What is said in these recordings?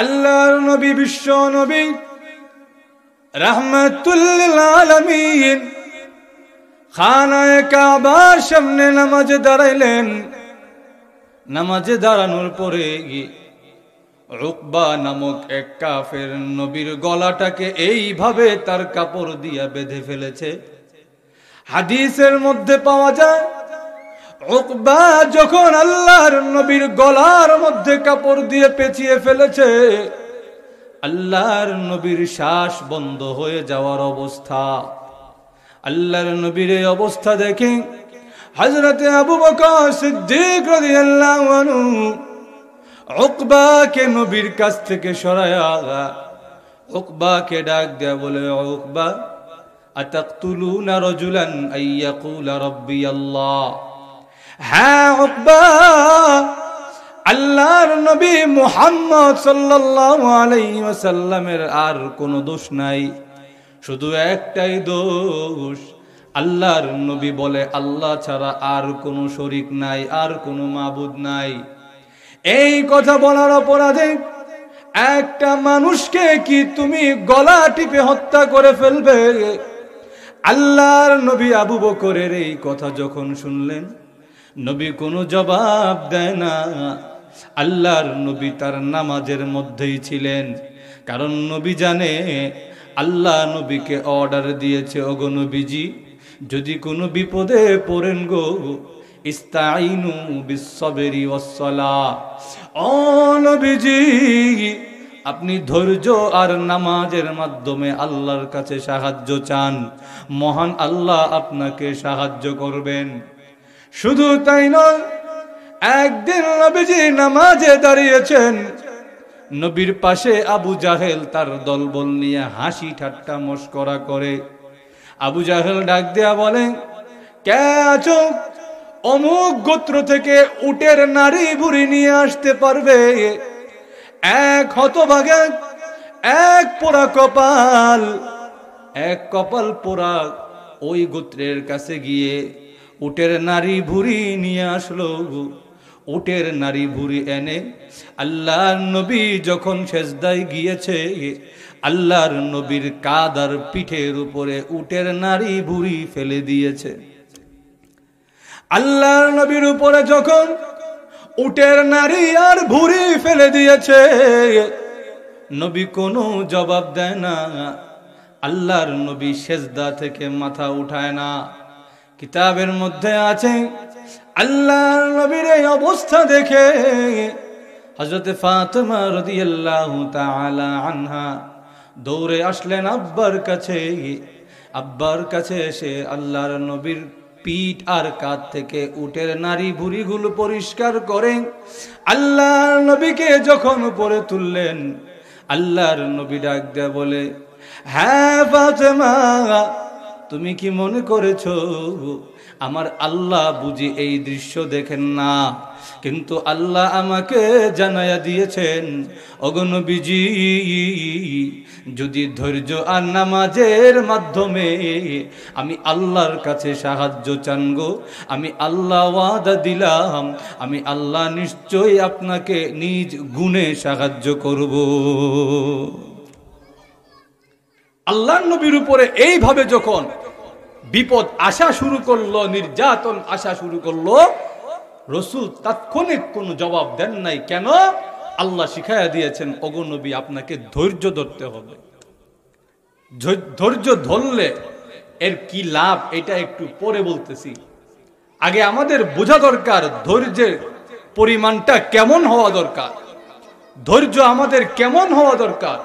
আল্লাহর নবী বিশ্ব নবী রাহমাতুল লিল আলামিন খানায়ে কাবার সামনে নামাজে দাঁড়াইলেন। নামাজে দাঁড়ানোর পরে উকবা নামক এক কাফের নবীর গলাটাকে এইভাবে তার কাপড় দিয়া বেঁধে ফেলেছে। হাদিসের মধ্যে পাওয়া যায় উকবা যখন আল্লাহর নবীর গলার মধ্যে কাপড় দিয়ে পেঁচিয়ে ফেলেছে, আল্লাহর নবীর শ্বাস বন্ধ হয়ে যাওয়ার অবস্থা। আল্লাহর নবীর এই অবস্থা দেখে হযরতে আবু বকর সিদ্দিক রাদিয়াল্লাহু আনহু উকবাকে নবীর কাছ থেকে সরায়া উকবাকে ডাক দেয়া বলে, উকবা আতাকতুলুনা রাজুলান আইয়াকুলা রাব্বি আল্লাহ। হ্যাঁ উকবা, আল্লাহর নবী মুহাম্মদ সাল্লাল্লাহু আলাইহি ওয়াসাল্লামের আর কোনো দোষ নাই, শুধু একটাই দোষ, আল্লাহর নবী বলে আল্লাহ ছাড়া আর কোনো শরীক নাই, আর কোনো মাবুদ নাই। এই কথা বলার অপরাধে একটা মানুষকে কি তুমি গলা টিপে হত্যা করে ফেলবে? আল্লাহর নবী আবু বকরের এই কথা যখন শুনলেন, নবী কোনো জবাব দেয় না। আল্লাহর নবী তার নামাজের মধ্যেই ছিলেন, কারণ নবী জানে আল্লাহ নবীকে অর্ডার দিয়েছে, ওগো নবীজি যদি কোনো বিপদে পড়েন গো ইস্তাইনু বিসসবরি ওয়াসসালাহ, ও নবীজি আপনি ধৈর্য আর নামাজের মাধ্যমে আল্লাহর কাছে সাহায্য চান, মহান আল্লাহ আপনাকে সাহায্য করবেন। শুধু তাই নয়, একদিন নবীজি নামাজে দাঁড়িয়েছেন, নবীর পাশে আবু জাহেল তার দলবল নিয়ে হাসি ঠাট্টা মশকরা করে। আবু জাহেল ডাক দেয়া বলে, কে আছো অমুক গোত্র থেকে উটের নারী বুড়ি নিয়ে আসতে পারবে? এক হতভাগা, এক পোড়া কপাল, এক কপাল পোড়া ওই গোত্রের কাছে গিয়ে উটের নারী ভুঁড়ি নিয়ে আসলো। উটের নারী ভুঁড়ি এনে আল্লাহর নবী যখন সেজদায় গিয়েছে, আল্লাহর নবীর কাঁধ আর পিঠের উপরে উটের নারী ভুঁড়ি ফেলে দিয়েছে। আল্লাহর নবীর উপরে যখন উটের নারী আর ভুঁড়ি ফেলে দিয়েছে, নবী কোনো জবাব দেয় না। আল্লাহর নবী সেজদা থেকে মাথা উঠায় না। কিতাবের মধ্যে আছে আল্লাহর নবীর এই অবস্থা দেখে হযরত ফাতেমা রাদিয়াল্লাহু তাআলা আনহা দৌড়ে আসলেন আব্বার কাছে। আব্বার কাছে এসে আল্লাহর নবীর পিঠ আর কাঁধ থেকে উটের নারী ভুঁড়িগুলো পরিষ্কার করে আল্লাহর নবীকে যখন উপরে তুললেন, আল্লাহর নবী ডাক দেয়া বলে, হ্যাঁ ফাতেমা, তুমি কি মনে করেছো আমার আল্লাহ বুঝি এই দৃশ্য দেখেন না? কিন্তু আল্লাহ আমাকে জানায়া দিয়েছেন, ওগো নবীজি যদি ধৈর্য আর নামাজের মাধ্যমে আমি আল্লাহর কাছে সাহায্য চান গো, আমি আল্লাহ ওয়াদা দিলাম, আমি আল্লাহ নিশ্চয়ই আপনাকে নিজ গুণে সাহায্য করব। আল্লাহর নবীর উপরে এইভাবে যখন বিপদ আসা শুরু করলো, নির্যাতন আসা শুরু করলো, রাসূল তাৎক্ষণিক কোনো জবাব দেন নাই। কেন? আল্লাহ শিখাইয়া দিয়েছেন, ওগো নবী আপনাকে ধৈর্য ধরতে হবে। ধৈর্য ধরলে এর কি লাভ এটা একটু পরে বলতেছি। আগে আমাদের বোঝা দরকার ধৈর্যের পরিমাণটা কেমন হওয়া দরকার, ধৈর্য আমাদের কেমন হওয়া দরকার।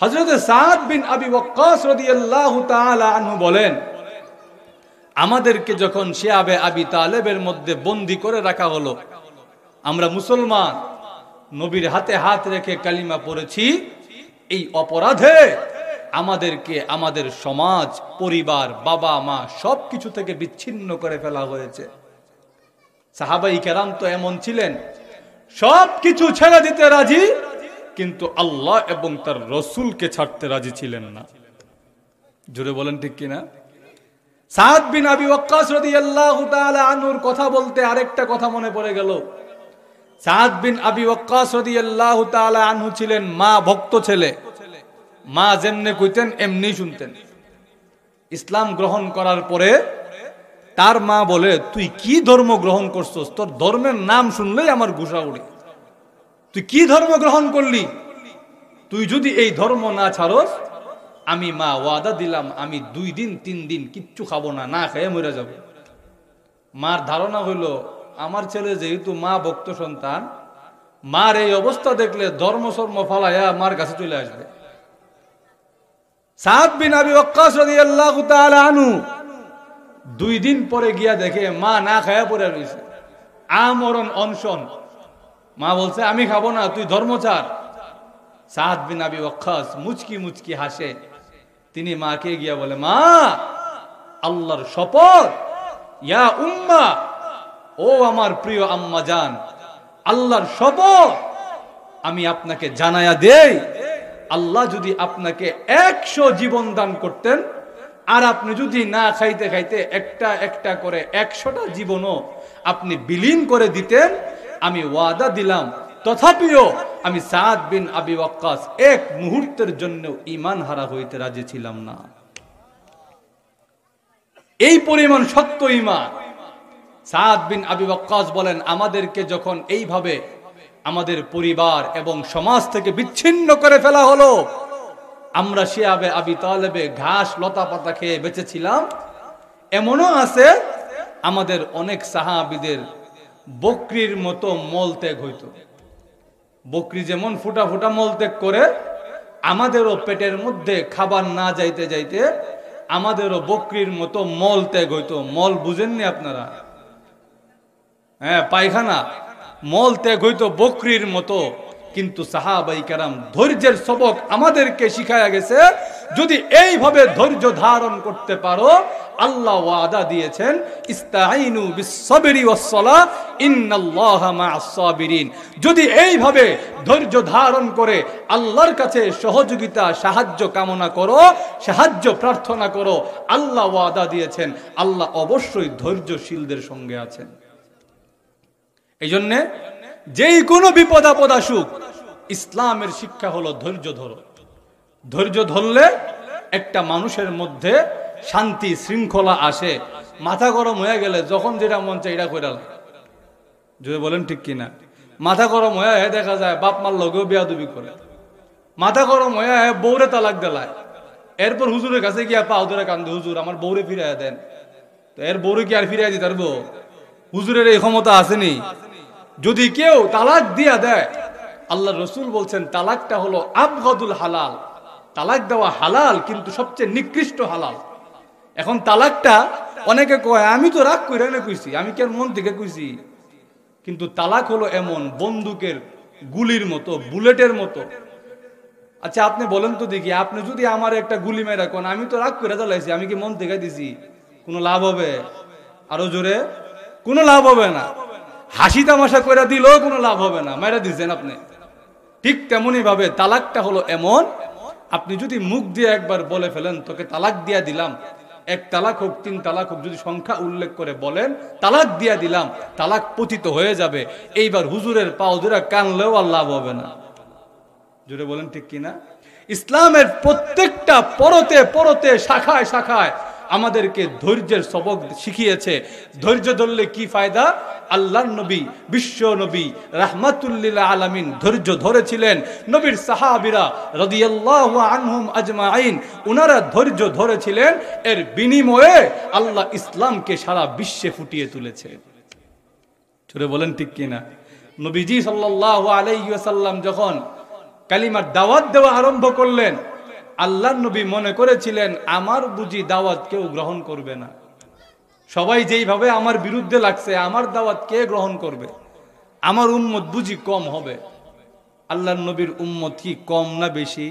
হযরত সাদ বিন আবি ওয়াক্কাস রাদিয়াল্লাহু তাআলা আনহু বলেন, আমাদেরকে যখন শিয়াবে আবি তালেবের মধ্যে বন্দী করে রাখা হলো, আমরা মুসলমান, নবীর হাতে হাত রেখে কালিমা পড়েছি, এই অপরাধে আমাদেরকে আমাদের সমাজ, পরিবার, বাবা মা সবকিছু থেকে বিচ্ছিন্ন করে ফেলা হয়েছে। সাহাবাই কেরাম তো এমন ছিলেন, সবকিছু ছেড়ে দিতে রাজি, কিন্তু আল্লাহ এবং তার রসুলকে ছাড়তে রাজি ছিলেন না। জোরে বলেন ঠিক কিনা? সাদ বিন আবি ওয়াক্কাস রাদিয়াল্লাহু তাআলা আনহুর কথা বলতে আরেকটা কথা মনে পড়ে গেল। সাদ বিন আবি ওয়াক্কাস রাদিয়াল্লাহু তাআলা আনহু ছিলেন মা ভক্ত ছেলে। মা যেমনে কইতেন এমনি শুনতেন। ইসলাম গ্রহণ করার পরে তার মা বলে, তুই কি ধর্ম গ্রহণ করছস? তোর ধর্মের নাম শুনলেই আমার গুসা উড়ে। তুই কি ধর্ম গ্রহণ করলি? তুই যদি এই ধর্ম না ছাড়স, আমি মা ওয়াদা দিলাম আমি 2 দিন 3 দিন কিচ্ছু খাবো না, না খেয়ে মরে যাব। মার ধারণা হইল আমার ছেলে যেহেতু মা ভক্ত সন্তান, মার এই অবস্থা দেখলে ধর্ম সর্ম ফালাইয়া মার কাছে চলে আসবে। সাদ বিন আবি ওয়াক্কাস রাদিয়াল্লাহু তাআলা আনহু 2 দিন পরে গিয়া দেখে মা না খায়া পড়ে রইছে, আমরণ অনশন। মা বলছে আমি খাবো না, তুই ধর্ম ছাড়। সাদ বিন আবি ওয়াক্কাস মুচকি মুচকি হাসে। তিনি মাকে গিয়া বলে, মা আল্লাহর শপথ, ইয়া উম্মা, ও আমার প্রিয় আম্মা জান, আল্লাহর শপথ আমি আপনাকে জানায়া দেই, আল্লাহ যদি আপনাকে 100 জীবন দান করতেন, আর আপনি যদি না খাইতে খাইতে একটা একটা করে 100টা জীবনও আপনি বিলীন করে দিতেন, আমি ওয়াদা দিলাম তথাপিও আমি সাদ বিন আবি ওয়াক্কাস 1 মুহূর্তের জন্য ঈমান হারা হইতে রাজি ছিলাম না। এই পরিমাণ সত্য ঈমান। সাদ বিন আবি ওয়াক্কাস বলেন, আমাদেরকে যখন এইভাবে আমাদের পরিবার এবং সমাজ থেকে বিচ্ছিন্ন করে ফেলা হলো, আমরা শিয়াবে আবি তালেবে ঘাস লতা পাতা খেয়ে বেঁচেছিলাম। এমনও আছে আমাদের অনেক সাহাবীদের বকরির মতো মলত্যাগ হইতো। বকরি যেমন ফুটা ফুটা মলত্যাগ করে, আমাদেরও পেটের মধ্যে খাবার না যাইতে যাইতে আমাদেরও বকরির মতো মলত্যাগ হইতো। মল বুঝেননি আপনারা? হ্যাঁ, পায়খানা, মল ত্যাগ হইতো বকরির মতো। কিন্তু সাহাবাই কেরাম ধৈর্যের সবক আমাদেরকে শিখায়া গেছে, যদি এইভাবে ধৈর্য ধারণ করতে পারো, আল্লাহ ওয়াদা দিয়েছেন ইস্তাঈনু বিস-সাবরি ওয়াস-সালাহ ইন্নাল্লাহা মা'আস-সাবিরিন। যদি এইভাবে ধৈর্য ধারণ করে আল্লাহর কাছে সহযোগিতা সাহায্য কামনা করো, সাহায্য প্রার্থনা করো, আল্লাহ ওয়াদা দিয়েছেন আল্লাহ অবশ্যই ধৈর্যশীলদের সঙ্গে আছেন। এই জন্যে যেই কোনো বিপদ আপদ আসুক, ইসলামের শিক্ষা হলো ধৈর্য ধরো। ধৈর্য ধরলে একটা মানুষের মধ্যে শান্তি শৃঙ্খলা আসে। মাথা গরম হয়ে গেলে যখন যেটা মন চাই এটা কইরা, যদি বলেন ঠিক কিনা? মাথা গরম হয়ে দেখা যায় বাপ মার লগেও বেয়াদবি করে, মাথা গরম হয়ে বউরে তালাক দেলায়, এরপর হুজুরের কাছে গিয়া পাও ধরে কান্দে, হুজুর আমার বউরে ফিরাইয়া দেন। তো এর বউরে কি আর ফিরাই দিতে পারবো? হুজুরের এই ক্ষমতা আসেনি। যদি কেউ তালাক দিয়া দেয়, আল্লাহ রসুল বলছেন তালাকটা হলো আবগাদুল হালাল। তালাক দেওয়া হালাল, কিন্তু সবচেয়ে নিকৃষ্ট হালাল। এখন তালাকটা অনেকে কয় আমি তো রাগ কইরা না কইছি, আমি কেন মন থেকে কইছি। কিন্তু তালাক হলো এমন বন্দুকের গুলির মতো, বুলেটের মতো। আচ্ছা আপনি বলেন তো দেখি, আপনি যদি আমার একটা গুলি মেরা কোন, আমি তো রাগ করে চালাইছি, আমি কি মন থেকে দিছি, কোনো লাভ হবে? আরো জোরে, কোনো লাভ হবে না। হাসি তামাশা করে দিলেও কোনো লাভ হবে না, মেরা দিচ্ছেন আপনি। ঠিক তেমনি ভাবে তালাকটা হলো এমন, আপনি যদি মুখ দিয়ে একবার বলে ফেলেন তোকে তালাক দিয়া দিলাম, 1 তালাক হোক 3 তালাক হোক, যদি সংখ্যা উল্লেখ করে বলেন তালাক দিয়া দিলাম, তালাক পতিত হয়ে যাবে। এইবার হুজুরের পাও ধরে কানলেও আর লাভ হবে না। জোরে বলেন ঠিক কিনা? ইসলামের প্রত্যেকটা পরতে পরতে শাখায় শাখায় আমাদেরকে ধৈর্যের সবক শিখিয়েছে। ধৈর্য ধরলে কি ফায়দা? আল্লাহর নবী, বিশ্ব নবী রাহমাতুল লিল আলামিন ধৈর্য ধরেছিলেন। নবীর সাহাবীরা রাদিয়াল্লাহু আনহুম আজমাইন, উনারা ধৈর্য ধরেছিলেন। এর বিনিময়ে আল্লাহ ইসলামকে সারা বিশ্বে ফুটিয়ে তুলেছে। জোরে বলেন ঠিক কিনা? নবীজি সাল্লাল্লাহু আলাইহি ওয়াসাল্লাম যখন কালিমার দাওয়াত দেওয়া আরম্ভ করলেন, আল্লাহর নবী মনে করেছিলেন আমার বুঝি দাওয়াত কেউ গ্রহণ করবে না। সবাই যেইভাবে আমার বিরুদ্ধে লাগছে, আমার দাওয়াত কে গ্রহণ করবে? আমার উম্মত বুঝি কম হবে। আল্লাহর নবীর উম্মত কি কম না বেশি?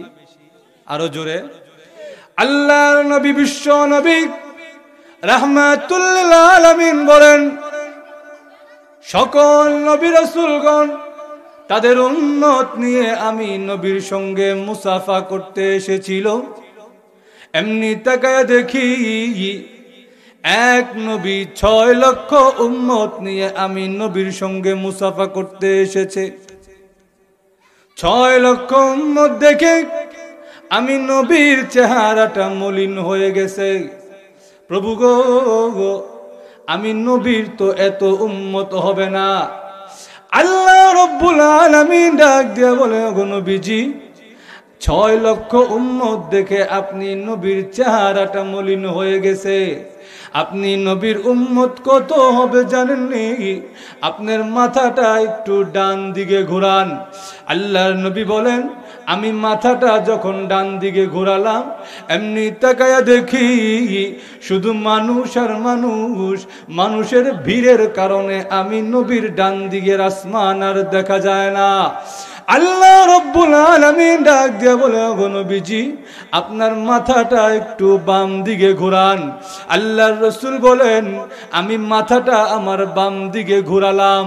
আরো জোরে। আল্লাহর নবী, বিশ্ব নবী রাহমাতুল লিল আলামিন বলেন, সকল নবী রাসূলগণ তাদের উম্মত নিয়ে আমি নবীর সঙ্গে মুসাফা করতে এসেছিল। এমনি তাকায় দেখি এক নবী 6 লক্ষ উম্মত নিয়ে আমি নবীর সঙ্গে মুসাফা করতে এসেছে। 6 লক্ষ উম্মত দেখে আমি নবীর চেহারাটা মলিন হয়ে গেছে। প্রভু গো, আমি নবীর তো এত উম্মত হবে না। আল্লাহ রব্বুল আলামিন ডাক দিয়ে বলে, গো নবীজি, 6 লক্ষ উম্মত দেখে আপনি নবীর চেহারাটা মলিন হয়ে গেছে। আপনি নবীর উম্মত কত হবে জানেননি? আপনার মাথাটা একটু ডান দিকে ঘোরান। আল্লাহর নবী বলেন, আমি মাথাটা যখন ডান দিকে ঘোরালাম, এমনি তাকায়া দেখি শুধু মানুষ আর মানুষ। মানুষের ভিড়ের কারণে আমি নবীর ডান দিকের আসমান আর দেখা যায় না। আল্লাহ রব্বুল আলামিন ডাক দিয়ে বলে, গো নবীজি, আপনার মাথাটা একটু বাম দিকে ঘোরান। আল্লাহর রাসূল বলেন, আমি মাথাটা আমার বাম দিকে ঘোরালাম,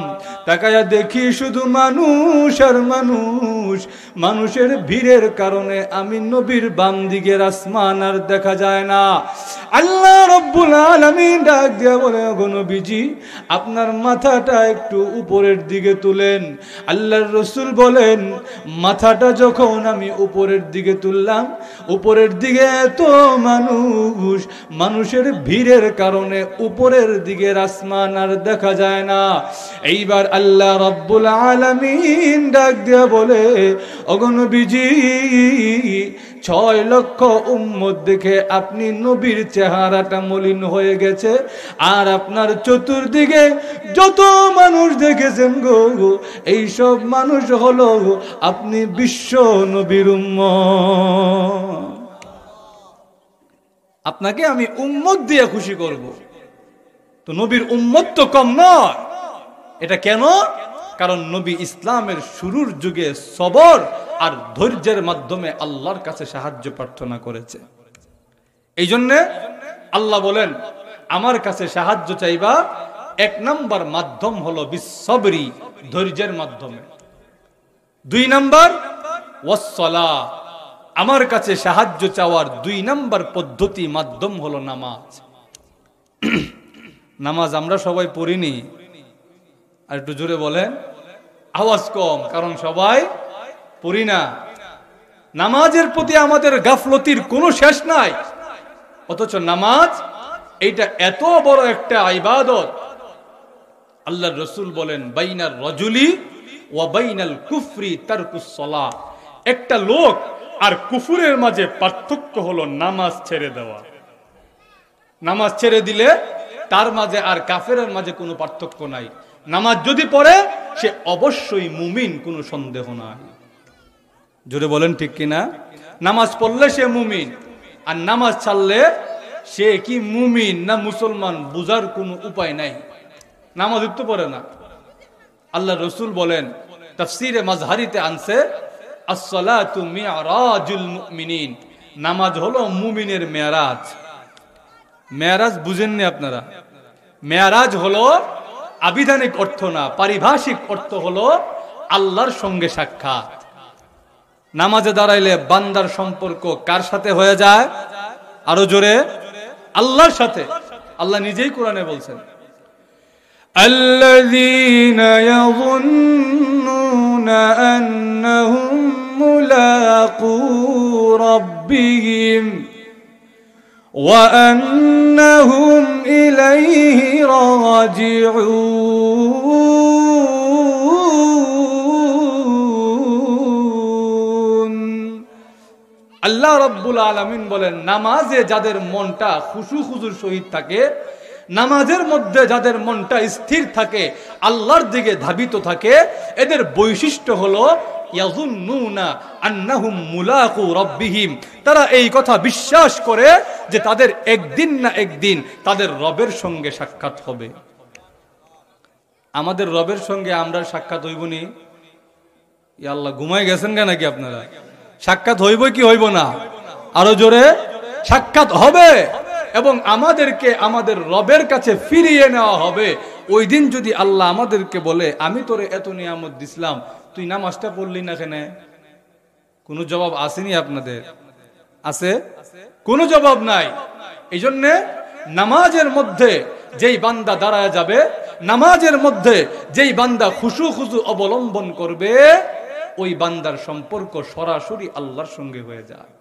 তাকায়া দেখি শুধু মানুষ আর মানুষ। মানুষের ভিড়ের কারণে আমি নবীর বাম দিকের আসমান আর দেখা যায় না। আল্লাহ রব্বুল আলামিন ডাক দিয়ে বলে, গো নবীজি, আপনার মাথাটা একটু উপরের দিকে তুলেন। আল্লাহর রাসূল বলেন, মাথাটা যখন আমি উপরের দিকে তুললাম, উপরের দিকে এত মানুষ, মানুষের ভিড়ের কারণে উপরের দিকের আসমান আর দেখা যায় না। এইবার আল্লাহ রাব্বুল আলামিন ডাক দিয়ে বলে, ওগো নবীজি, 6 লক্ষ উম্মত দেখে আপনি নবীর চেহারাটা মলিন হয়ে গেছে, আর আপনার চতুর্দিকে যত মানুষ দেখেছেন গো, এই সব মানুষ হলো আপনি বিশ্ব নবীর উম্মত। আপনাকে আমি উম্মত দিয়ে খুশি করব। তো নবীর উম্মত তো কম নয়। এটা কেন? কারণ নবী ইসলামের শুরুর যুগে সবর আর ধৈর্যের মাধ্যমে আল্লাহর কাছে সাহায্য প্রার্থনা করেছে। এই জন্যে আল্লাহ বলেন, আমার কাছে সাহায্য চাইবা, 1 নম্বর মাধ্যম হলো বিসবরি, ধৈর্যের মাধ্যমে। 2 নম্বর ওয়াসসালা, আমার কাছে সাহায্য চাওয়ার 2 নম্বর পদ্ধতি মাধ্যম হলো নামাজ। নামাজ আমরা সবাই পড়িনি, আর একটু জোরে বলেন, আওয়াজ কম, কারণ সবাই পড়ি না। নামাজের প্রতি আমাদের গাফলতির কোনো শেষ নাই, অথচ নামাজ এইটা এত বড় একটা ইবাদত। আল্লাহর রাসূল বলেন, বাইনার রাজুলি ওয়া বাইনাল কুফরি তারকুস সালাহ, একটা লোক আর কুফরের মাঝে পার্থক্য হলো নামাজ ছেড়ে দেওয়া। নামাজ ছেড়ে দিলে তার মাঝে আর কাফেরের মাঝে কোনো পার্থক্য নাই। নামাজ যদি পড়ে সে অবশ্যই মুমিন, কোনো সন্দেহ নাই। জোরে বলেন ঠিক কিনা? নামাজ পড়লে সে মুমিন, আর নামাজ ছাড়লে সে কি মুমিন না মুসলমান বুঝার কোনো উপায় নাই। নামাজ তো পড়ে না। আল্লাহ রাসূল বলেন, তাফসীরে মাজহারিতে আনছে, আস-সালাতু মি'রাজুল মুমিনিন, নামাজ হলো মুমিনের মেরাজ। মেরাজ বুঝেননি আপনারা? মেরাজ হলো আবিধানিক অর্থ না, পারিভাষিক অর্থ হলো আল্লাহর সঙ্গে সাক্ষাৎ। নামাজে দাঁড়াইলে বান্দার সম্পর্ক কার সাথে হয়ে যায়? আরো জোরে, আল্লাহর সাথে। আল্লাহ নিজেই কোরআনে বলছেন, আল্লাযীনা ইয়াযুন্নুনা আন্নাহুম মুলাকু রাব্বিহিম ওয়া আন্নাহুম ইলাইহি রাজিউন। আল্লাহ রাব্বুল আলামিন বলেন, নামাজে যাদের মনটা খুশু খুজুর সহিত থাকে, নামাজের মধ্যে যাদের মনটা স্থির থাকে, আল্লাহর দিকে ধাবিত থাকে, এদের বৈশিষ্ট্য হলো ইয়াযুন্নুনা আন্নাহুম মুলাকু রাব্বিহিম, তারা এই কথা বিশ্বাস করে যে তাদের একদিন না একদিন তাদের রবের সঙ্গে সাক্ষাৎ হবে। আমাদের রবের সঙ্গে আমরা সাক্ষাৎ হইবনি? ইয়া আল্লাহ, ঘুমাই গেছেন কেন নাকি আপনারা? সাক্ষাৎ হইব কি হইব না? আরো জোরে, সাক্ষাৎ হবে, এবং আমাদেরকে আমাদের রবের কাছে ফিরিয়ে নেওয়া হবে। ওই দিন যদি আল্লাহ আমাদেরকে বলে, আমি তোরে এত নিয়ামত দিছিলাম, তুই নামাজটা পড়লি না কেন? কোনো জবাব আসেনি আপনাদের? আছে? কোনো জবাব নাই। এই জন্যে নামাজের মধ্যে যেই বান্দা দাঁড়ায় যাবে, নামাজের মধ্যে যেই বান্দা খুশু অবলম্বন করবে, ওই বান্দার সম্পর্ক সরাসরি আল্লাহর সঙ্গে হয়ে যায়।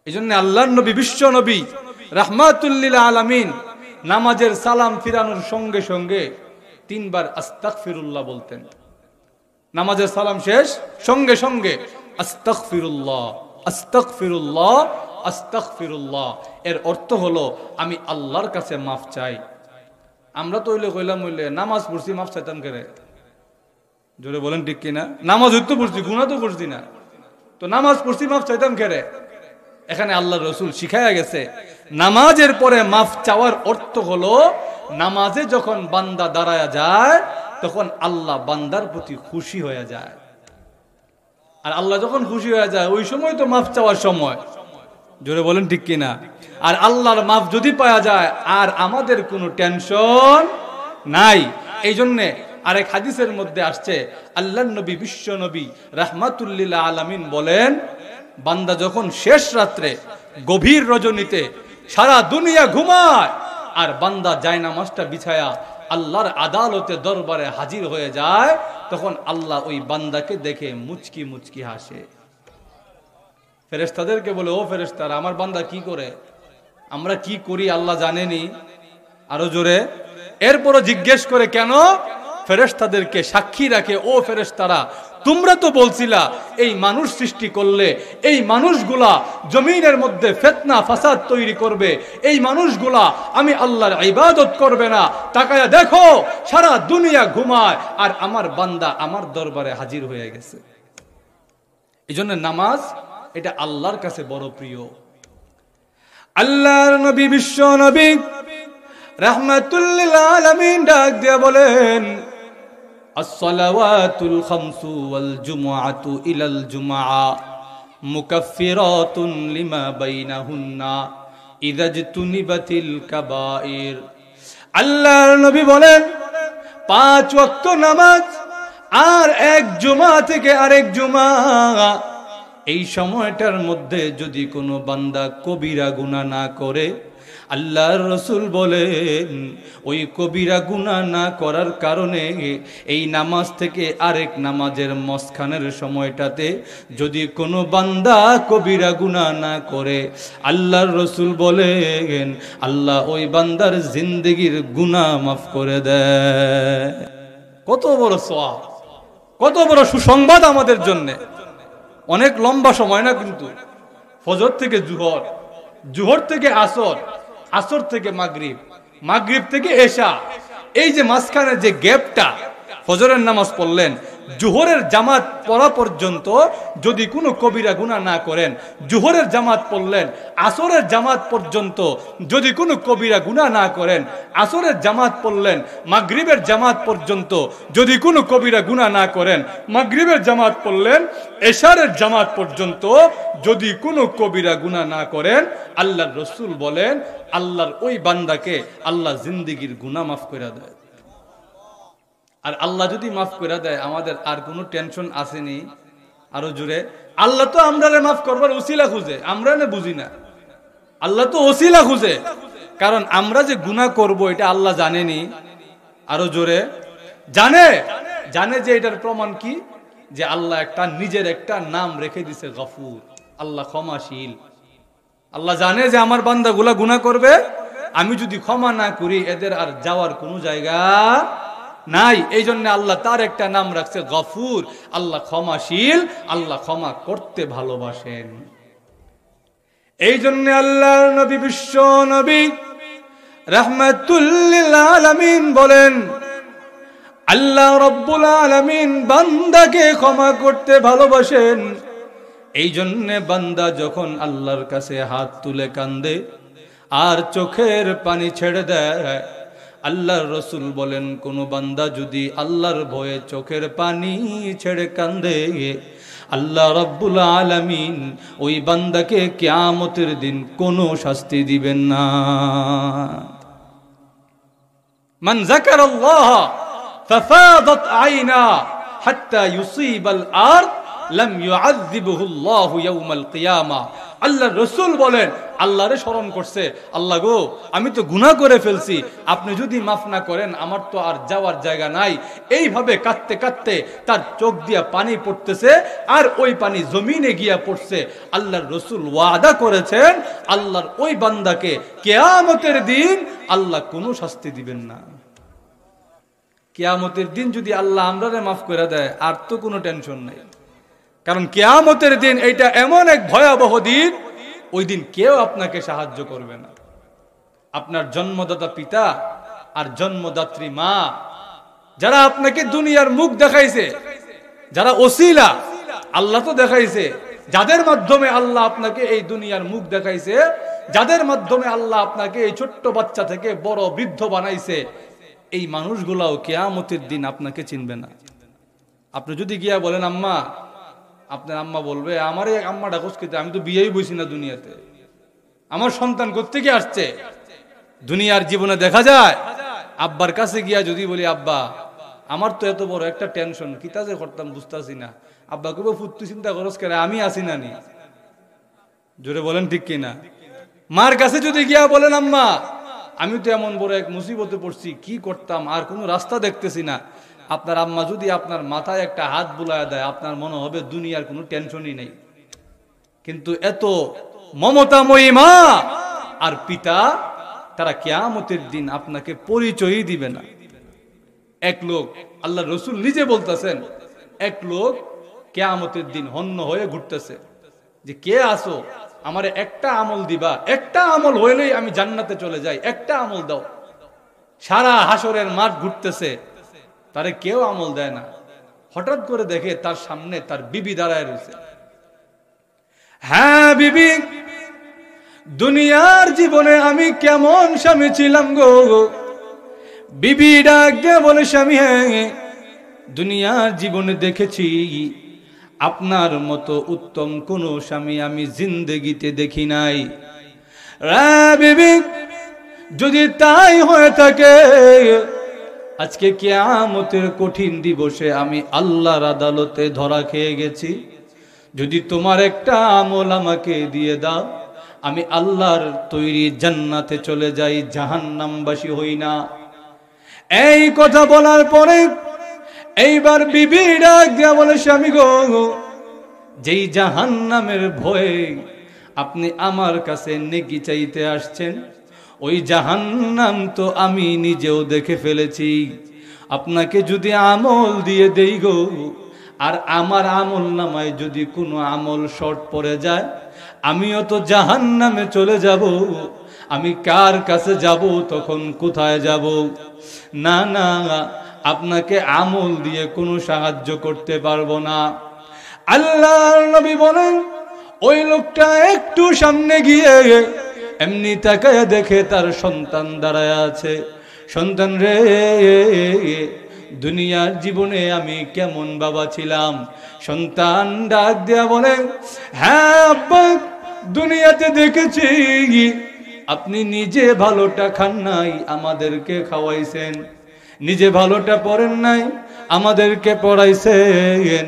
এই জন্য আল্লাহর নবী, বিশ্ব নবী রাহমাতুল লিল আলামিন নামাজের সালাম ফিরানোর সঙ্গে সঙ্গে 3 বার আস্তাগফিরুল্লাহ বলতেন। নামাজের সালাম শেষ সঙ্গে সঙ্গে আস্তাগফিরুল্লাহ, আস্তাগফিরুল্লাহ, আস্তাগফিরুল্লাহ। এর অর্থ হলো আমি আল্লাহর কাছে মাফ চাই। আমরা তো কইলাম নামাজ পড়ছি, মাফ চাইতাম কেন? জোরে বলেন ঠিক কিনা? নামাজ হইতো পড়ছি, গুনাহ তো করছি না, তো নামাজ পড়ছি মাফ চাইতাম কেন? এখানে আল্লাহর রাসূল শিখায়া গেছে নামাজের পরে মাফ চাওয়ার অর্থ হলো নামাজে যখন বান্দা দাঁড়ায়া যায় তখন আল্লাহ বান্দার প্রতি খুশি হয়ে যায়। আর আল্লাহ যখন খুশি হয়ে যায় ওই সময় তো মাফ চাওয়ার সময়। জোরে বলেন ঠিক কিনা? আর আল্লাহর মাফ যদি পাওয়া যায় আর আমাদের কোনো টেনশন নাই। এই জন্যে আরেক হাদিসের মধ্যে আসছে, আল্লাহর নবী, বিশ্ব নবী রাহমাতুল লিল আলামিন বলেন, বান্দা যখন শেষ রাত্রে গভীর রজনীতে সারা দুনিয়া ঘুমায় আর বান্দা জায়নামাজটা বিছায়া আল্লাহর আদালতে দরবারে হাজির হয়ে যায়, তখন আল্লাহ ওই বান্দাকে দেখে মুচকি মুচকি হাসে। ফেরেশতাদেরকে বলে, ও ফেরেশতারা, আমার বান্দা কি করে, আমরা কি করি আল্লাহ জানেনি। আরো জোরে, এরপরও জিজ্ঞেস করে কেন? ফেরেশতাদেরকে সাক্ষী রাখে, ও ফেরেশতারা, তোমরা তো বলছিলা এই মানুষ সৃষ্টি করলে এই মানুষগুলা জমিনের মধ্যে ফিতনা ফাসাদ তৈরি করবে, এই মানুষগুলা আমি আল্লাহর ইবাদত করবে না। তাকায়া দেখো সারা দুনিয়া ঘুমায় আর আমার বান্দা আমার দরবারে হাজির হয়ে গেছে। এই জন্য নামাজ এটা আল্লাহর কাছে বড় প্রিয়। আল্লাহর নবী, বিশ্ব নবী রাহমাতুল লিল আলামিন ডাক দিয়ে বলেন, as-salawatul khamsu wal jumu'atu ilal jumu'a mukaffiratun lima bainahunna idha jtunibatil kaba'ir। আল্লাহর নবী বলেন, 5 ওয়াক্ত নামাজ আর এক জুমা থেকে আরেক জুমা, এই সময়টার মধ্যে যদি কোনো বান্দা কবিরা গুনাহ না করে, আল্লাহর রাসূল বলেন ওই কবিরা গুনাহ না করার কারণে এই নামাজ থেকে আরেক নামাজের মাঝখানের সময়টাতে যদি কোনো বান্দা কবিরা গুনাহ না করে, আল্লাহর রাসূল বলেন আল্লাহ ওই বান্দার জিন্দেগীর গুনাহ মাফ করে দেয়। কত বড় সওয়াব, কত বড় সুসংবাদ আমাদের জন্য। অনেক লম্বা সময় না কিন্তু, ফজর থেকে জোহর, জোহর থেকে আসর, আসর থেকে মাগরিব, মাগরিব থেকে এশা, এই যে মাঝখানে যে গ্যাপটা, ফজরের নামাজ পড়লেন, জোহরের জামাত পড়া পর্যন্ত যদি কোনো কবিরা গুনাহ না করেন, জোহরের জামাত পড়লেন, আসরের জামাত পর্যন্ত যদি কোনো কবিরা গুনাহ না করেন, আসরের জামাত পড়লেন, মাগরিবের জামাত পর্যন্ত যদি কোনো কবিরা গুনাহ না করেন, মাগরিবের জামাত পড়লেন, এশারের জামাত পর্যন্ত যদি কোনো কবিরা গুনাহ না করেন, আল্লাহর রাসূল বলেন আল্লাহর ওই বান্দাকে আল্লাহ জিন্দেগীর গুনাহ মাফ করে দেয়। আর আল্লাহ যদি মাফ করে দেয় আমাদের আর কোনো টেনশন আসেনি। আরো জোরে, আল্লাহ তো আমরা মাফ করবার ওসিলা খুঁজে, আমরা না বুঝি না। আল্লাহ তো ওসিলা খুঁজে, কারণ আমরা যে গুনাহ করব এটা আল্লাহ জানেনি। আরো জোরে, জানে, জানে যে এটার প্রমাণ কি, যে আল্লাহ একটা নিজের একটা নাম রেখে দিছে গফুর, আল্লাহ ক্ষমাশীল। আল্লাহ জানে যে আমার বান্দাগুলা গুনাহ করবে, আমি যদি ক্ষমা না করি এদের আর যাওয়ার কোনো জায়গা নাই। এই জন্য আল্লাহ তার একটা নাম রাখছে গফুর, আল্লাহ ক্ষমাশীল, আল্লাহ ক্ষমা করতে ভালোবাসেন। এই জন্য আল্লাহর নবী, বিশ্ব নবী রাহমাতুল লিল আলামিন বলেন, আল্লাহ রাব্বুল আলামিন বান্দাকে ক্ষমা করতে ভালোবাসেন। এই জন্য বান্দা যখন আল্লাহর কাছে হাত তুলে কান্দে আর চোখের পানি ছেড়ে দেয়, আল্লাহর রাসূল বলেন কোন বান্দা যদি আল্লাহর ভয়ে চোখের পানি ছেড়ে কান্দে, আল্লাহ রাব্বুল আলামিন ওই বান্দাকে কিয়ামতের দিন কোনো শাস্তি দিবেন না। মান যাকারাল্লাহ ফাফাদাত আইনা হাত্তা ইউসিবাল আরদ লাম ইউআযযিবহু আল্লাহু ইয়াওমাল কিয়ামা। আল্লাহর রাসূল বলেন আল্লাহরে স্মরণ করছে, আল্লাহ গো আমি তো গুনাহ করে ফেলছি, আপনি যদি মাফ না করেন আমার তো আর যাওয়ার জায়গা নাই। এইভাবে কাঁদতে কাঁদতে তার চোখ দিয়া পানি পড়তেছে, আর ওই পানি জমিনে গিয়া পড়ছে। আল্লাহর রাসূল ওয়াদা করেছেন আল্লাহর ওই বান্দাকে কিয়ামতের দিন আল্লাহ কোনো শাস্তি দিবেন না। কিয়ামতের দিন যদি আল্লাহ আমরারে মাফ করে দেয় আর তো কোনো টেনশন নাই, কারণ কিয়ামতের দিন এইটা এমন এক ভয়াবহ দিন, ওই দিন কেউ আপনাকে সাহায্য করবে না। আপনার জন্মদাতা পিতা আর জন্মদাত্রী মা, যারা আপনাকে দুনিয়ার মুখ দেখাইছে, যারা ওসিলা, আল্লাহ তো দেখাইছে, যাদের মাধ্যমে আল্লাহ আপনাকে এই দুনিয়ার মুখ দেখাইছে, যাদের মাধ্যমে আল্লাহ আপনাকে এই ছোট্ট বাচ্চা থেকে বড় বৃদ্ধ বানাইছে, এই মানুষগুলাও কিয়ামতের দিন আপনাকে চিনবে না। আপনি যদি গিয়া বলেন আম্মা, আপনার আম্মা বলবে আমার এই আম্মা ডাকস খেতে, আমি তো বিয়েই বসি না দুনিয়াতে, আমার সন্তান কোত্থেকে আসছে? দুনিয়ার জীবনে দেখা যায় আব্বার কাছে গিয়া যদি বলি আব্বা আমার তো এত বড় একটা টেনশন, কিতা যে করতাম বুঝতেছি না, আব্বা কবে ফুটতে চিন্তা করস কেন, আমি আসি না নি? জোরে বলেন ঠিক কিনা? মার কাছে যদি গিয়া বলেন আম্মা আমি তো এমন বড় এক মুসিবতে পড়ছি, কি করতাম, আর কোনো রাস্তা দেখতেছি না, আপনার আম্মা যদি আপনার মাথায় একটা হাত বুলায় দেয় আপনার মনে হবে দুনিয়ার কোনো টেনশনই নেই। কিন্তু এত মমতাময়ী মা আর পিতা, তারা কিয়ামতের দিন আপনাকে পরিচয়ই দিবে না। এক লোক, আল্লাহ রসুল নিজে বলতেছেন, এক লোক কিয়ামতের দিন হন্য হয়ে ঘুরতেছে যে কে আসো, আমারে একটা আমল দিবা, একটা আমল হইলেই আমি জান্নাতে চলে যাই, একটা আমল দাও। সারা হাসরের মাঠ ঘুরতেছে, তারে কেউ আমল দেয় না। হঠাৎ করে দেখে তার সামনে তার বিবি দাঁড়ায় রয়েছে। হ্যাঁ বিবি, দুনিয়ার জীবনে আমি কেমন স্বামী ছিলাম গো। বিবি ডাক দিয়ে বলে স্বামী, হ্যাঁ দুনিয়ার জীবনে দেখেছি আপনার মতো উত্তম কোন স্বামী আমি জিন্দেগিতে দেখি নাই। বিবি যদি তাই হয়ে থাকে, আজকে কিয়ামতের কঠিন দিবসে আমি আল্লাহর আদালতে ধরা খেয়ে গেছি। যদি তোমার একটা আমল আমাকে দিয়ে দাও, আমি আল্লাহর তৈরি জান্নাতে চলে যাই, জাহান্নামবাসী হই না। এই কথা বলার পরে এইবার বিবি ডাক দিয়া বলে স্বামী গো, যেই জাহান্নামের ভয়ে আপনি আমার কাছে নেকি চাইতে আসছেন, ওই জাহান্নাম তো আমি নিজেও দেখে ফেলেছি। আপনাকে যদি আমল দিয়ে দেই গো, আর আমার আমল নামায় যদি কোনো আমল শর্ট পড়ে যায়, আমিও তো জাহান্নামে চলে যাব। আমি কার কাছে যাব, তখন কোথায় যাব? না না, আপনাকে আমল দিয়ে কোনো সাহায্য করতে পারবো না। আল্লাহর নবী বলেন, ওই লোকটা একটু সামনে গিয়ে এমনি তাকায় দেখে তার সন্তান দাঁড়ায় আছে। সন্তান রে, দুনিয়ার জীবনে আমি কেমন বাবা ছিলাম? সন্তান ডাক দেয়া বলে, হ্যাঁ আব্বা, দুনিয়াতে দেখেছি আপনি নিজে ভালোটা খান নাই, আমাদেরকে খাওয়াইছেন। নিজে ভালোটা পড়েন নাই, আমাদেরকে পড়াইছেন।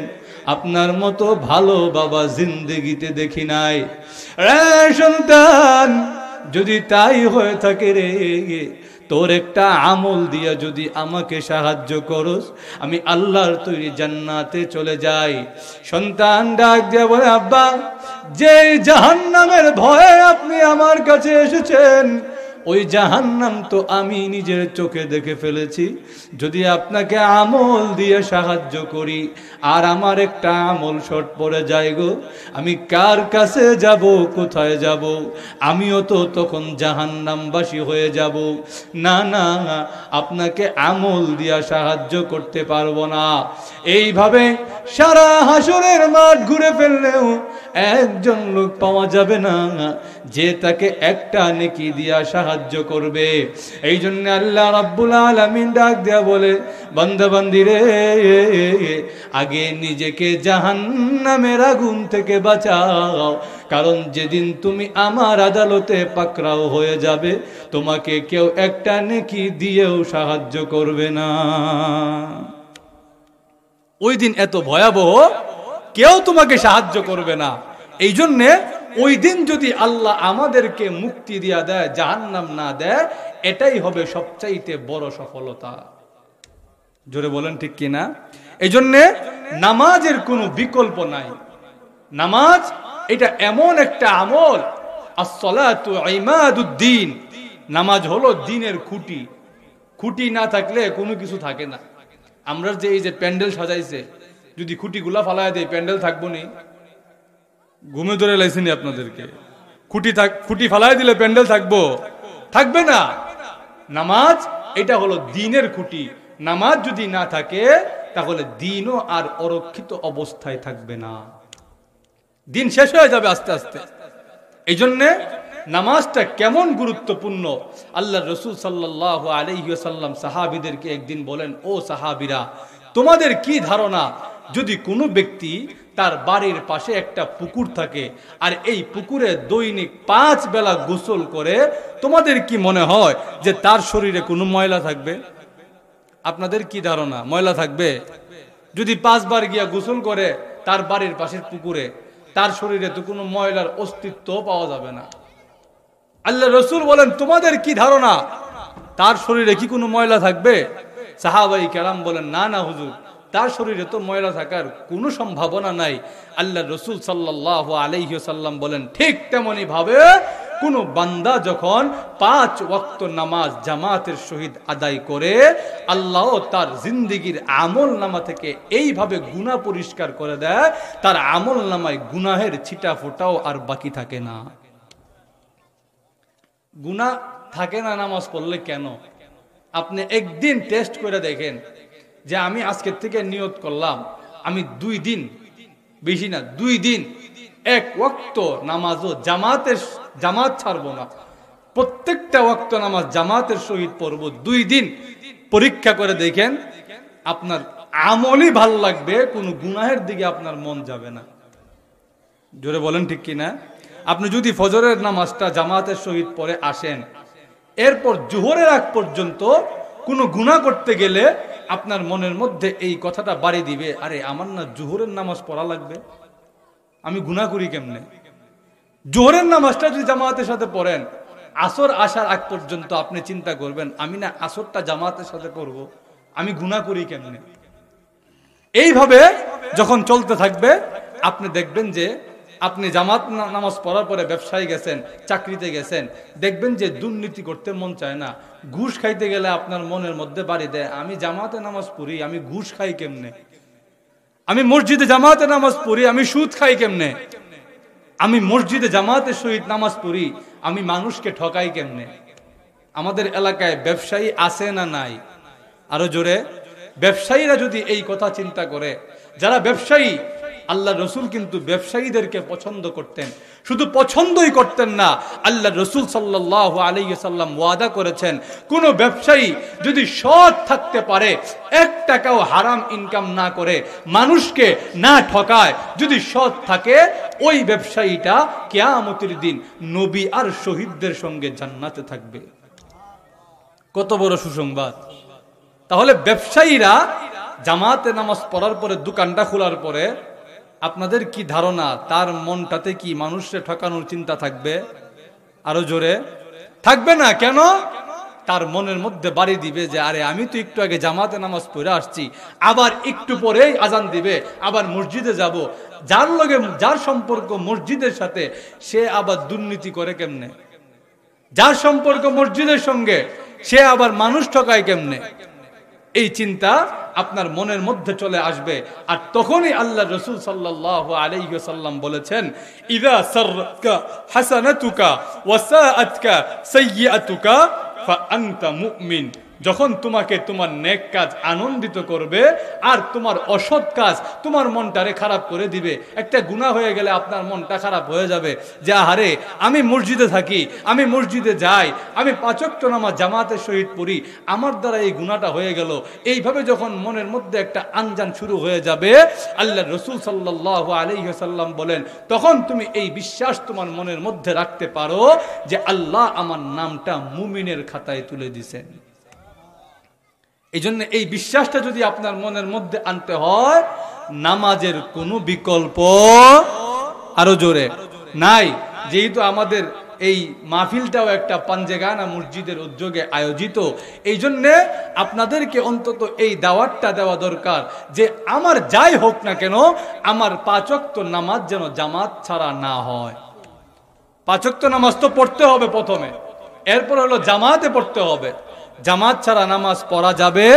আপনার মতো ভালো বাবা জিন্দেগিতে দেখি নাই। সন্তান, যদি তাই হয়ে থাকে রে, তোর একটা আমল দিয়া যদি আমাকে সাহায্য করস, আমি আল্লাহর তৈরি জান্নাতে চলে যাই। সন্তান ডাক দিয়া বলে, আব্বা, যে জাহান্নামের ভয়ে আপনি আমার কাছে এসেছেন, ওই জাহান্নাম তো আমি নিজের চোখে দেখে ফেলেছি। যদি আপনাকে আমল দিয়ে সাহায্য করি আর আমার একটা আমল শর্ট পড়ে যায় গো, আমি কার কাছে যাব, কোথায় যাব? আমিও তো তখন জাহান্নামবাসী হয়ে যাব। না না, আপনাকে আমল দিয়া সাহায্য করতে পারবো না। এইভাবে সারা হাসরের মাঠ ঘুরে ফেললেও একজন লোক পাওয়া যাবে না যে তাকে একটা নেকি দিয়া সাহায্য করবে। এই জন্য আল্লাহ রাব্বুল আলামিন ডাক দেয়া বলে, বান্দা বান্দি রে, আগে নিজেকে জাহান্নামের আগুন থেকে বাঁচাও, কারণ যেদিন তুমি আমার আদালতে পাকড়াও হয়ে যাবে, তোমাকে কেউ একটা নেকি দিয়েও সাহায্য করবে না। ওই দিন এত ভয়াবহ, কেউ তোমাকে সাহায্য করবে না। এই জন্যে ওই দিন যদি আল্লাহ আমাদেরকে মুক্তি দিয়া দেয়, জাহান্নাম না দেয়, এটাই হবে সবচাইতে বড় সফলতা। জোরে বলেন ঠিক কিনা? এই জন্যে নামাজের কোনো বিকল্প নাই। নামাজ এটা এমন একটা আমল, as-salatu ইমাদুদ্দিন, নামাজ হলো দ্বীনের খুঁটি। খুঁটি না থাকলে কোনো কিছু থাকে না। আমরা যে এই যে প্যান্ডেল সাজাইছে, যদি খুঁটিগুলা ফালায় দেয় প্যান্ডেল থাকবো নি? ঘুমে ধরে লাইছেনি আপনাদেরকে? খুঁটি ফালায় দিলে প্যান্ডেল থাকবো? থাকবে না। নামাজ এটা হলো দ্বীনের খুঁটি। নামাজ যদি না থাকে তাহলে দ্বীনও আর অরক্ষিত অবস্থায় থাকবে না, দিন শেষ হয়ে যাবে আস্তে আস্তে। এই জন্যে নামাজটা কেমন গুরুত্বপূর্ণ, আল্লাহ রসুল সাল্লাল্লাহু আলাইহি ওয়াসাল্লাম সাহাবীদেরকে একদিন বলেন, ও সাহাবীরা, তোমাদের কি ধারণা, যদি কোনো ব্যক্তি তার বাড়ির পাশে একটা পুকুর থাকে আর এই পুকুরে দৈনিক 5 বেলা গোসল করে, তোমাদের কি মনে হয় যে তার শরীরে কোনো ময়লা থাকবে? আপনাদের কি ধারণা ময়লা থাকবে? যদি 5 বার গিয়া গোসল করে তার বাড়ির পাশের পুকুরে, তার শরীরে তো কোনো ময়লার অস্তিত্ব পাওয়া যাবে না। আল্লাহ রসুল বলেন, তোমাদের কি ধারণা, তার শরীরে কি কোনো ময়লা থাকবে? সাহাবাই কেরাম বলেন, না না হুজুর, তার শরীরে তো ময়লা থাকার কোনো সম্ভাবনা নাই। আল্লাহ রসুল সাল্লাল্লাহু আলাইহি ওয়াসাল্লাম বলেন, ঠিক তেমনি ভাবে কোন বান্দা যখন 5 ওয়াক্ত নামাজ জামাতের সহিত আদায় করে, আল্লাহ তার জিন্দেগীর আমল নামা থেকে এইভাবে গুনাহ পরিষ্কার করে দেয়, তার আমল নামায় গুনাহের ছিটা ফোটাও আর বাকি থাকে না। গুনাহ থাকে না নামাজ পড়লে কেন? আপনি একদিন টেস্ট করে দেখেন যে আমি আজকের থেকে নিয়ত করলাম আমি 2 দিন, বেশি না 2 দিন, 1 ওয়াক্ত নামাজও জামাত ছাড়বো না, প্রত্যেকটা ওয়াক্ত নামাজ জামাতের সহিত পড়বো। 2 দিন পরীক্ষা করে দেখেন, আপনার আমলই ভাল লাগবে, কোনো গুনাহের দিকে আপনার মন যাবে না। জোরে বলেন ঠিক কিনা? আপনি যদি ফজরের নামাজটা জামাতের সহিত পড়ে আসেন, এরপর জোহরের আগ পর্যন্ত কোনো গুনাহ করতে গেলে আপনার মনের মধ্যে এই কথাটা বাড়ি দিবে, আরে আমার না জোহরের নামাজ পড়া লাগবে, আমি গুনাহ করি কেমনে? জোহরের নামাজটা যদি জামাতের সাথে পড়েন, আসর আসার আগ পর্যন্ত আপনি চিন্তা করবেন, আমি না আসরটা জামাতের সাথে পড়বো, আমি গুনাহ করি কেমনে? এইভাবে যখন চলতে থাকবে, আপনি দেখবেন যে আপনি জামাত নামাজ পড়ার পরে ব্যবসায় গেছেন, চাকরিতে গেছেন, দেখবেন যে দুর্নীতি করতে মন চায় না, ঘুষ খাইতে গেলে আপনার মনের মধ্যে বাড়ি দেয়, আমি জামাতে নামাজ পড়ি, আমি ঘুষ খাই কেমনে? আমি মসজিদে জামাতে নামাজ পড়ি, আমি সুদ খাই কেমনে? আমি মসজিদে জামাতের সহিত নামাজ পড়ি, আমি মানুষকে ঠকাই কেমনে? আমাদের এলাকায় ব্যবসায়ী আছে না নাই? আরো জোরে, ব্যবসায়ীরা যদি এই কথা চিন্তা করে, যারা ব্যবসায়ী, আল্লাহ রসুল কিন্তু ব্যবসায়ীদেরকে পছন্দ করতেন, শুধু পছন্দই করতেন না, আল্লাহ রসুল সাল্লাল্লাহু আলাইহি ওয়াসাল্লাম ওয়াদা করেছেন, কোন ব্যবসায়ী যদি সৎ থাকতে পারে, 1 টাকাও হারাম ইনকাম না করে, মানুষকে না ঠকায়, যদি সৎ থাকে, ওই ব্যবসায়ীটা কিয়ামতের দিন নবী আর শহীদদের সঙ্গে জান্নাতে থাকবে। কত বড় সুসংবাদ! তাহলে ব্যবসায়ীরা জামাতে নামাজ পড়ার পরে, দোকানটা খোলার পরে, আপনাদের কি ধারণা তার মনটাতে কি মানুষের ঠকানোর চিন্তা থাকবে? আরো জোরে, থাকবে না। কেন? তার মনের মধ্যে বাড়ি দিবে যে আরে আমি তো একটু আগে জামাতে নামাজ পড়ে আসছি, আবার একটু পরেই আজান দিবে, আবার মসজিদে যাব, যার সম্পর্ক মসজিদের সাথে, সে আবার দুর্নীতি করে কেমনে? যার সম্পর্ক মসজিদের সঙ্গে, সে আবার মানুষ ঠকায় কেমনে? এই চিন্তা আপনার মনের মধ্যে চলে আসবে। আর তখনই আল্লাহ রাসূল সাল্লাল্লাহু আলাইহি ওয়াসাল্লাম বলেছেন, ইযা সাররাকা হাসানাতুকা ওয়া সাআতকা সাইয়্যাতুকা ফাআনতা মুমিন। যখন তোমাকে তোমার নেক কাজ আনন্দিত করবে আর তোমার অসৎ কাজ তোমার মনটারে খারাপ করে দিবে, একটা গুনাহ হয়ে গেলে আপনার মনটা খারাপ হয়ে যাবে যে আরে আমি মসজিদে থাকি, আমি মসজিদে যাই, আমি 5 ওয়াক্ত নামাজ জামাতের সহিত পড়ি, আমার দ্বারা এই গুনাহটা হয়ে গেল। এইভাবে যখন মনের মধ্যে একটা আনজান শুরু হয়ে যাবে, আল্লাহ রাসূল সাল্লাল্লাহু আলাইহি ওয়াসাল্লাম বলেন, তখন তুমি এই বিশ্বাস তোমার মনের মধ্যে রাখতে পারো যে আল্লাহ আমার নামটা মুমিনের খাতায় তুলে দিয়েছেন। এই জন্য এই বিশ্বাসটা যদি আপনার মনের মধ্যে আনতে হয়, নামাজের কোনো বিকল্প, আরো জোরে, নাই। যেহেতু আমাদের এই মাহফিলটাও একটা পাঞ্জেগানা মসজিদের উদ্যোগে আয়োজিত, এই জন্যে আপনাদেরকে অন্তত এই দাওয়াতটা দেওয়া দরকার যে আমার যাই হোক না কেন, আমার 5 ওয়াক্ত নামাজ যেন জামাত ছাড়া না হয়। 5 ওয়াক্ত নামাজ তো পড়তে হবে প্রথমে, এরপর হলো জামাতে পড়তে হবে। জামাত ছাড়া নামাজ পড়া যাবে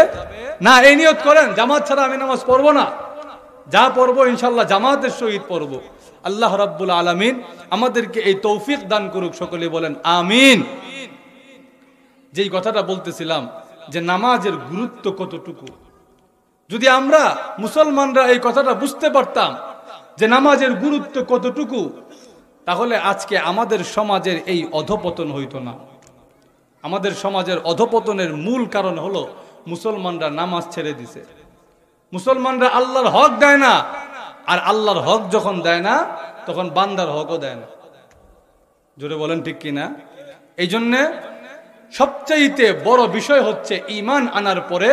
না। এই নিয়ত করেন, জামাত ছাড়া আমি নামাজ পড়বো না, যা পড়বো ইনশাল্লাহ জামাতের সহিত পড়বো। আল্লাহ রাব্বুল আলামিন আমাদেরকে এই তৌফিক দান করুক, সকলে বলেন আমিন। যেই কথাটা বলতেছিলাম যে নামাজের গুরুত্ব কতটুকু, যদি আমরা মুসলমানরা এই কথাটা বুঝতে পারতাম যে নামাজের গুরুত্ব কতটুকু, তাহলে আজকে আমাদের সমাজের এই অধপতন হইতো না। আমাদের সমাজের অধপতনের মূল কারণ হলো মুসলমানরা নামাজ ছেড়ে দিছে। মুসলমানরা আল্লাহর হক দেয় না, আর আল্লাহর হক যখন দেয় না তখন বান্দার হকও দেয় না। জোরে বলেন ঠিক কিনা? এই জন্যে সবচাইতে বড় বিষয় হচ্ছে ঈমান আনার পরে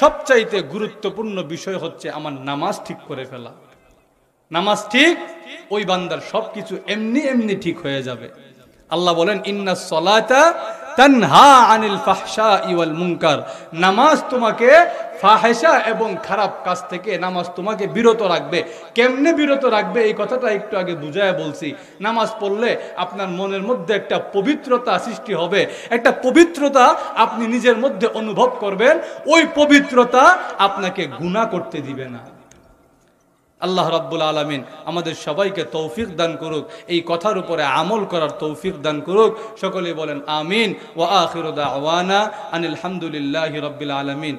সবচাইতে গুরুত্বপূর্ণ বিষয় হচ্ছে আমার নামাজ ঠিক করে ফেলা। নামাজ ঠিক, ওই বান্দার সবকিছু এমনি এমনি ঠিক হয়ে যাবে। আল্লাহ বলেন ইন্নাস সালাতা তানহা আনিল ফাহশাই ওয়াল মুনকার, নামাজ তোমাকে ফাহেশা এবং খারাপ কাজ থেকে নামাজ তোমাকে বিরত রাখবে। কেমনে বিরত রাখবে এই কথাটা একটু আগে বুঝায় বলছি। নামাজ পড়লে আপনার মনের মধ্যে একটা পবিত্রতা সৃষ্টি হবে, একটা পবিত্রতা আপনি নিজের মধ্যে অনুভব করবেন। ওই পবিত্রতা আপনাকে গুনাহ করতে দিবে না। আল্লাহ রাব্বুল আলামিন আমাদের সবাইকে তৌফিক দান করুক, এই কথার উপরে আমল করার তৌফিক দান করুক। সকলে বলেন আমিন। ওয়া আখিরু দাওয়ানা আনিল হামদুলিল্লাহি রাব্বিল আলামিন।